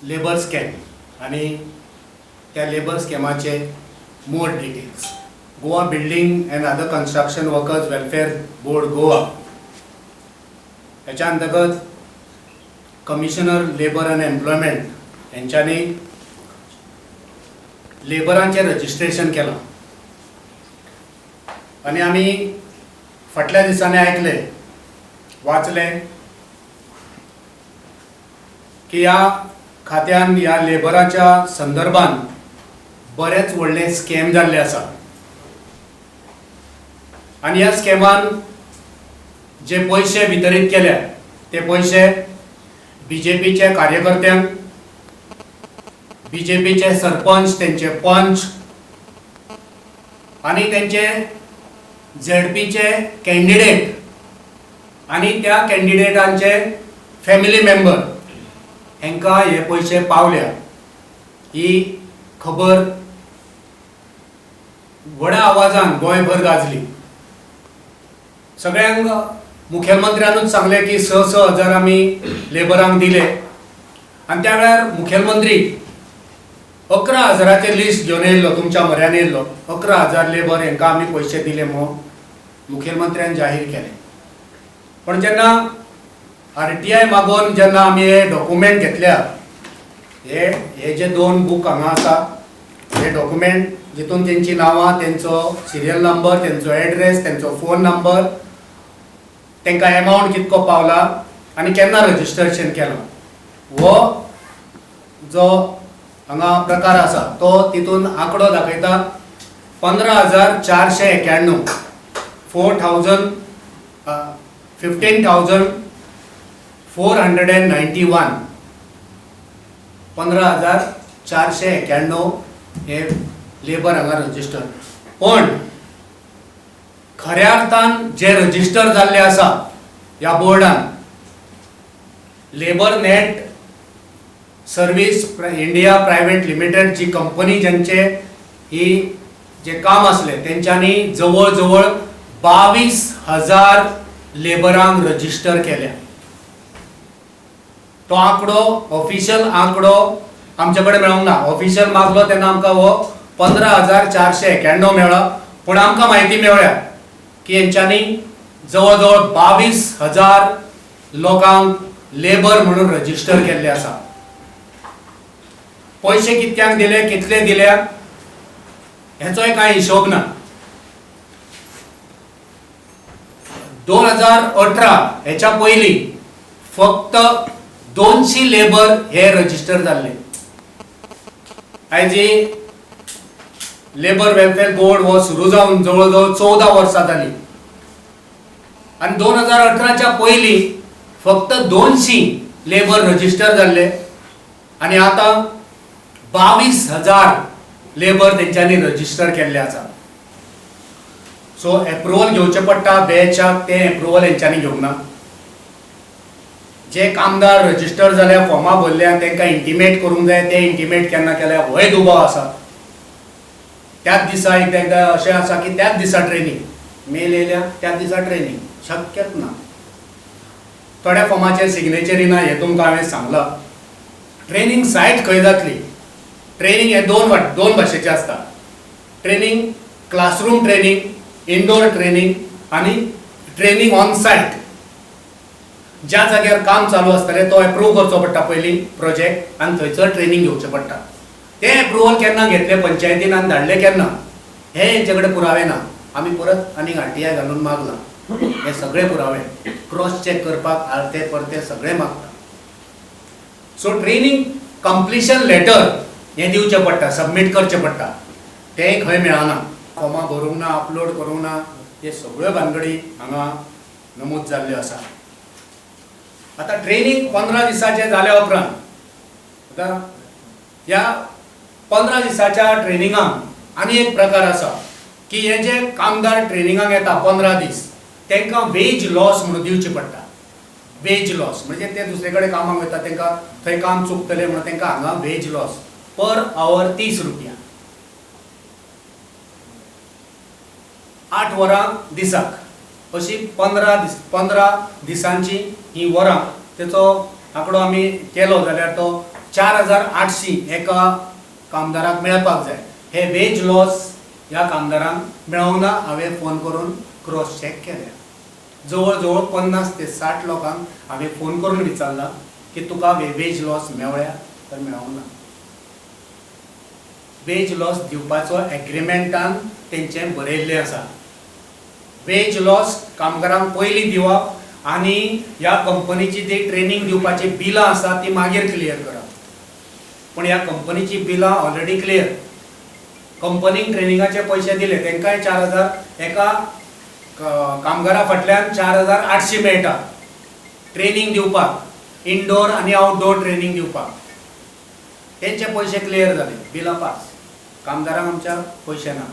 Labour scam आणि त्या labour स्कॅमाचे more details. Goa building and other construction workers welfare board Goa याच्या अंतर्गत कमिशनर लेबर अँड एम्प्लॉयमेंट यांच्यानी लेबरांचे रजिस्ट्रेशन केलं आणि आम्ही फाटल्या दिसांनी ऐकले वाचले की या खात्यान या लेबराच्या संदर्भात बरेच व्हडले स्कॅम जाल्ले आसा आणि या स्कॅमान जे पैसे वितरित केले ते पैसे बीजेपीचे कार्यकर्त्यांक, बीजेपीचे सरपंच, त्यांचे पंच आणि त्यांचे झेडपीचे कॅन्डिडेट आणि त्या कॅन्डिडेटांचे फॅमिली मेंबर हेंका हे पैसे पावल्या ही खबर व्हड्या आवाजान गोंयभर गाजली. सगळ्यांक मुखेलमंत्र्यानूच सांगले की 6,000 आमी लेबरांक दिले आणि त्या वेळार मुखेलमंत्री 11,000चे लिस्ट घेवन येयल्लो, तुमच्या म्हऱ्यान येयल्लो. 11,000 लेबर हेंका आमी पैसे दिले म्हणून मुखेलमंत्र्यान जाहीर केले. पण जेन्ना RTI मागून जेन्ना आमी हे डॉक्युमेंट घेतल्या, हे जे 2 बूक हांगा आसा, हे डॉक्युमेंट जितून तेंची नांवां, तेंचो सिरियल नंबर, तेंचो एड्रेस, तेंचो फोन नंबर, तेंकां एमावंट कितको पावला आनी केन्ना रजिस्ट्रेशन केलां, हो जो हांगा प्रकार आसा तो तितून आंकडो दाखयता 15,491 15,491 15,491 हे लेबर हांगा रजिस्टर. पण खऱ्या अर्थान जे रजिस्टर जाल्ले आसा ह्या बोर्डान, labour net service India private limited जी कंपनी ज्यांचे ही जे काम असले तेंच्यांनी जवळ जवळ 22,000 लेबरांक रजिस्टर केल्या. तो आंकडो ऑफिशियल आंकडो आमचे कडेन मेळोंक ना. ऑफिशियल मागलो तेन्ना आमकां हो 15,491 मेळ्ळो. पूण आमकां म्हायती मेळ्ळ्या की हेंच्यांनी जवळ जवळ 22,000 लोकांक लेबर म्हणून रजिस्टर केल्ले आसा. पैसे कितक्यांक दिले, कितले दिल्या हेचोय कांय हिशोब ना. 2018 हेच्या पयलीं फक्त 200 लेबर हे रजिस्टर जाल्ले. आयज लेबर वेलफेअर बोर्ड हो सुरू जावन जवळ जवळ 14 वर्सां जाली आणि 2018च्या पयलीं फक्त 200 लेबर रजिस्टर जाल्ले आणि आता 22,000 लेबर तेंच्यांनी रजिस्टर केल्ले आसा. सो एप्रुवल घेवचे पडटा बॅचाक, ते एप्रुवल हेंच्यांनी घेवंक ना. जे कामदार रजिस्टर जाल्या, फॉर्मां भरल्या, तांकां इंटिमेट करूंक जाय, ते इंटिमेट केन्ना केल्या होय दुबाव आसा. त्याच दिसा एकदा अशें आसा की त्याच दिसा ट्रेनिंग, मेल येयल्या त्याच दिसा ट्रेनिंग शक्यच ना. थोड्या फॉर्माचेर सिग्नेचरी ना, हें तुमकां हांवें सांगलां. ट्रेनिंग सायट खंय जातली? ट्रेनिंग हे दोन भाशेचे आसता. Training classroom training, indoor training आणि ट्रेनिंग ऑन सायट. ज्या जाग्यार काम चालू आसतलें तो एप्रूव करचो पडटा पयलीं प्रोजेक्ट आणि थंयसर ट्रेनिंग घेवचें पडटा. ते एप्रुवल केन्ना घेतले पंचायतीन आनी धाडले केन्ना हे हेंचे कडेन पुरावे ना. आमी परत आनीक RTI घालून मागला हे सगळे पुरावे क्रॉस चेक करपाक आरते परते सगळे मागता. सो ट्रेनिंग कंप्लिशन लेटर हे दिवचें पडटा, सबमीट करचें पडटा. तेंय खंय मेळना. फॉर्मां भरूंक ना, अपलोड करूंक ना, हे सगळ्यो भानगडी हांगा नमूद जाल्ल्यो आसा. आता ट्रेनिंग 15 दिसाचे जाल्या उपरांत आता ह्या 15 दिसाच्या ट्रेनिंगाक आनी एक प्रकार आसा की हे जे कामदार ट्रेनिंगाक येता 15 दीस तांकां वेज लॉस म्हणून दिवचे पडटा. वेज लॉस म्हणजे ते दुसरे कडेन कामाक वयता, तांकां थंय काम चुकतले म्हणून तांकां हांगा वेज लॉस पर आवर 30 रुपया. 8 वरां दिसाक अशी 15 दिसांची ही वरां, तेचो आंकडो आमी केलो जाल्यार तो 4,800 एका कामदाराक मेळपाक जाय. हे वेज लॉस ह्या कामदारांक मेळोना. हांवें फोन करून क्रॉस चॅक केल्या. जवळ जवळ 50 ते 60 लोकांक हांवें फोन करून विचारला की तुका वेज लॉस मेळ्ळ्या तर मेळोना. वेज लॉस दिवपाचो एग्रीमेंटान तेंचें बरयल्लें आसा. वेज लॉस कामगारांक पयलीं दिवप आनी ह्या कंपनीची जी ट्रेनिंग दिवपाची बिलां आसा ती मागीर क्लियर करप. पूण ह्या कंपनीची बिलां ऑलरेडी क्लियर. कंपनीक ट्रेनिंगाचे पयशे दिले तेंकाय 4,000 एका कामगारा फाटल्यान 4,800 मेळटा ट्रेनिंग दिवपाक, इनडोर आनी आउटडोर ट्रेनिंग दिवपाक. तेंचे पयशे क्लियर जाले, बिलां पास. कामगारांक आमच्या पयशे ना.